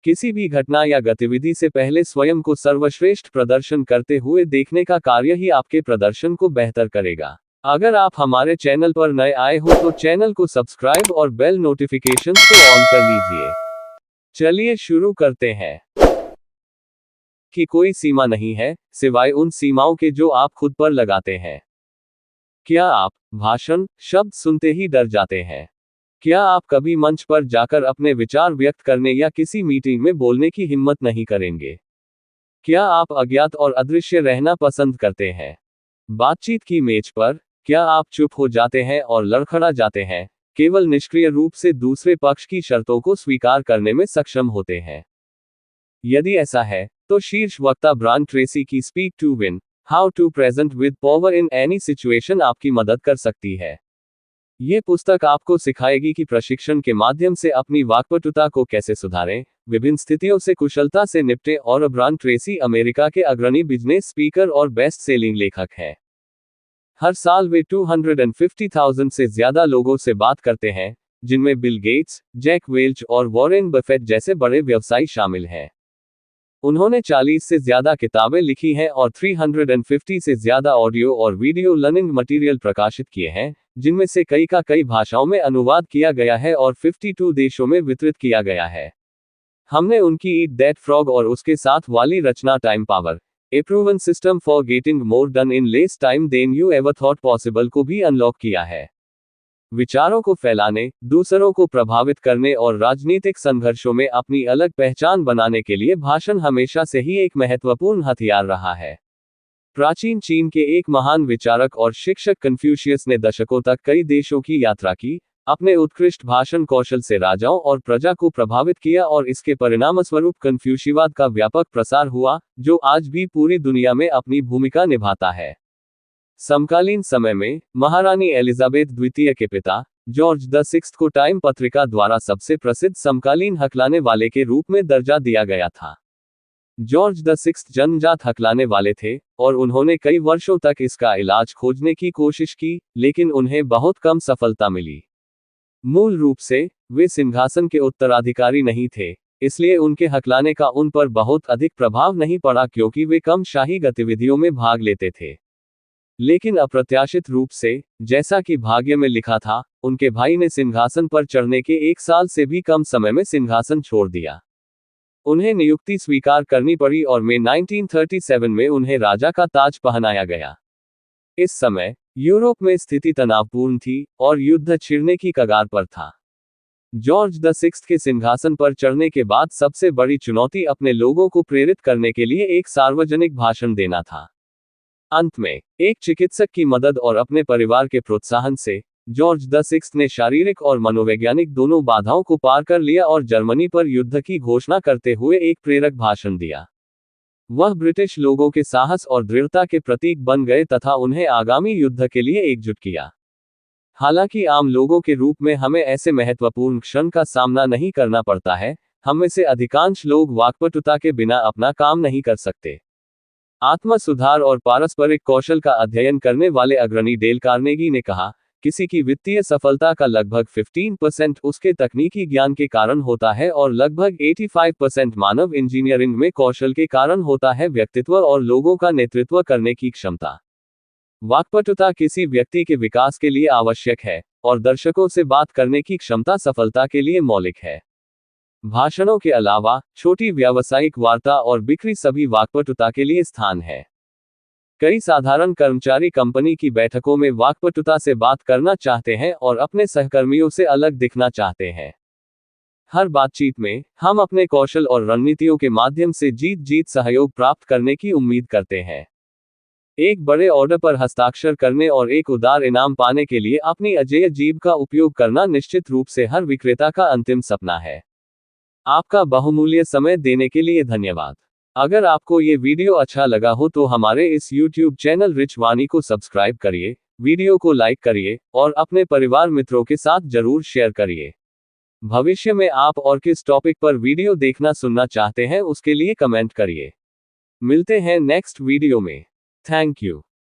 किसी भी घटना या गतिविधि से पहले स्वयं को सर्वश्रेष्ठ प्रदर्शन करते हुए देखने का कार्य ही आपके प्रदर्शन को बेहतर करेगा। अगर आप हमारे चैनल पर नए आए हो तो चैनल को सब्सक्राइब और बेल नोटिफिकेशंस को ऑन कर लीजिए। चलिए शुरू करते हैं। कि कोई सीमा नहीं है, सिवाय उन सीमाओं के जो आप खुद पर लगाते हैं। क्या आप भाषण, शब्द सुनते ही डर जाते हैं? क्या आप कभी मंच पर जाकर अपने विचार व्यक्त करने या किसी मीटिंग में बोलने की हिम्मत नहीं करेंगे? क्या आप अज्ञात और अदृश्य रहना पसंद करते हैं? बातचीत की मेज पर, क्या आप चुप हो जाते हैं और लड़खड़ा जाते हैं, केवल निष्क्रिय रूप से दूसरे पक्ष की शर्तों को स्वीकार करने में सक्षम होते हैं? यदि ऐसा है, तो शीर्ष वक्ता ब्रायन ट्रेसी की speak to win, how to present with power in any situation आपकी मदद कर सकती है। ये पुस्तक आपको सिखाएगी कि प्रशिक्षण के माध्यम से अपनी वाक्पटुता को कैसे सुधारें, विभिन्न स्थितियों से कुशलता से निपटें। और ब्रायन ट्रेसी अमेरिका के अग्रणी बिजनेस स्पीकर और बेस्ट सेलिंग लेखक हैं। हर साल वे 250,000 से ज्यादा लोगों से बात करते हैं, जिनमें बिल गेट्स, जैक वेल्च और वॉरेन बफेट जैसे बड़े व्यवसायी शामिल हैं। उन्होंने 40 से ज्यादा किताबें लिखी हैं और 350 से ज्यादा ऑडियो और वीडियो लर्निंग मटेरियल प्रकाशित किए हैं, जिनमें से कई का कई भाषाओं में अनुवाद किया गया है और 52 देशों में वितरित किया गया है। हमने उनकी ईट दैट फ्रॉग और उसके साथ वाली रचना time power, a proven system for getting more done in less time than you ever thought possible को भी अनलॉक किया है। विचारों को फैलाने, दूसरों को प्रभावित करने और राजनीतिक संघर्षों में अपनी अलग पहचान बनाने के लिए भाषण हमेशा से ही एक महत्वपूर्ण हथियार रहा है। प्राचीन चीन के एक महान विचारक और शिक्षक कन्फ्यूशियस ने दशकों तक कई देशों की यात्रा की, अपने उत्कृष्ट भाषण कौशल से राजाओं और प्रजा को प्रभावित किया और इसके परिणामस्वरूप कन्फ्यूशियवाद का व्यापक प्रसार हुआ, जो आज भी पूरी दुनिया में अपनी भूमिका निभाता है। समकालीन समय में, महारानी एलिजाबेथ द्वितीय के पिता, जॉर्ज द सिक्स्थ को टाइम पत्रिका द्वारा सबसे प्रसिद्ध समकालीन हकलाने वाले के रूप में दर्जा दिया गया था। जॉर्ज द सिक्स्थ जन्मजात हकलाने वाले थे, और उन्होंने कई वर्षों तक इसका इलाज खोजने की कोशिश की, लेकिन उन्हें बहुत कम सफलता मिली। मूल रूप से, वे सिंहासन के उत्तराधिकारी नहीं थे, इसलिए उनके हकलाने का उन पर बहुत अधिक प्रभाव नहीं पड़ा क्योंकि वे कम शाही गतिविधियों में भाग लेते थे। लेकिन अप्रत्याशित रूप से, जैसा कि भाग्य में लिखा था, उनके भाई ने सिंहासन पर चढ़ने के 1 साल से भी कम समय में सिंहासन छोड़ दिया। उन्हें नियुक्ति स्वीकार करनी पड़ी और मई 1937 में उन्हें राजा का ताज पहनाया गया। इस समय, यूरोप में स्थिति तनावपूर्ण थी, और युद्ध छिड़ने की कगार पर था। जॉर्ज द सिक्स्थ के सिंहासन पर चढ़ने के बाद सबसे बड़ी चुनौती अपने लोगों को प्रेरित करने के लिए एक सार्वजनिक भाषण देना था। अंत में, एक चिकित्सक की मदद और अपने परिवार के प्रोत्साहन से, जॉर्ज द सिक्स्थ ने शारीरिक और मनोवैज्ञानिक दोनों बाधाओं को पार कर लिया और जर्मनी पर युद्ध की घोषणा करते हुए एक प्रेरक भाषण दिया। वह ब्रिटिश लोगों के साहस और दृढ़ता के प्रतीक बन गए तथा उन्हें आगामी युद्ध के लिए एकजुट किया। हालांकि आम लोगों के रूप में हमें ऐसे महत्वपूर्ण क्षण का सामना नहीं करना पड़ता है, हम में से अधिकांश लोग वाक्पटुता के बिना अपना काम नहीं कर सकते। आत्म सुधार और पारस्परिक कौशल का अध्ययन करने वाले अग्रणी डेल कार्नेगी ने कहा, किसी की वित्तीय सफलता का लगभग 15% उसके तकनीकी ज्ञान के कारण होता है और लगभग 85% मानव इंजीनियरिंग में कौशल के कारण होता है, व्यक्तित्व और लोगों का नेतृत्व करने की क्षमता। वाक्पटुता किसी व्यक्ति के विकास के लिए आवश्यक है, और दर्शकों से बात करने की क्षमता सफलता के लिए मौलिक है। भाषणों के अलावा, छोटी व्यावसायिक वार्ता और बिक्री सभी वाक्पटुता के लिए स्थान है। कई साधारण कर्मचारी कंपनी की बैठकों में वाक्पटुता से बात करना चाहते हैं और अपने सहकर्मियों से अलग दिखना चाहते हैं। हर बातचीत में, हम अपने कौशल और रणनीतियों के माध्यम से जीत-जीत सहयोग प्राप्त करने की उम्मीद करते हैं। एक बड़े ऑर्डर पर हस्ताक्षर करने और एक उदार इनाम पाने के लिए अपनी अजेय जीभ का उपयोग करना निश्चित रूप से हर विक्रेता का अंतिम सपना है। आपका बहुमूल्य समय देने के लिए धन्यवाद। अगर आपको ये वीडियो अच्छा लगा हो तो हमारे इस YouTube चैनल रिच वाणी को सब्सक्राइब करिए, वीडियो को लाइक करिए, और अपने परिवार मित्रों के साथ जरूर शेयर करिए। भविष्य में आप और किस टॉपिक पर वीडियो देखना सुनना चाहते हैं उसके लिए कमेंट करिए। मिलते हैं नेक्स्ट वीडियो में। Thank you.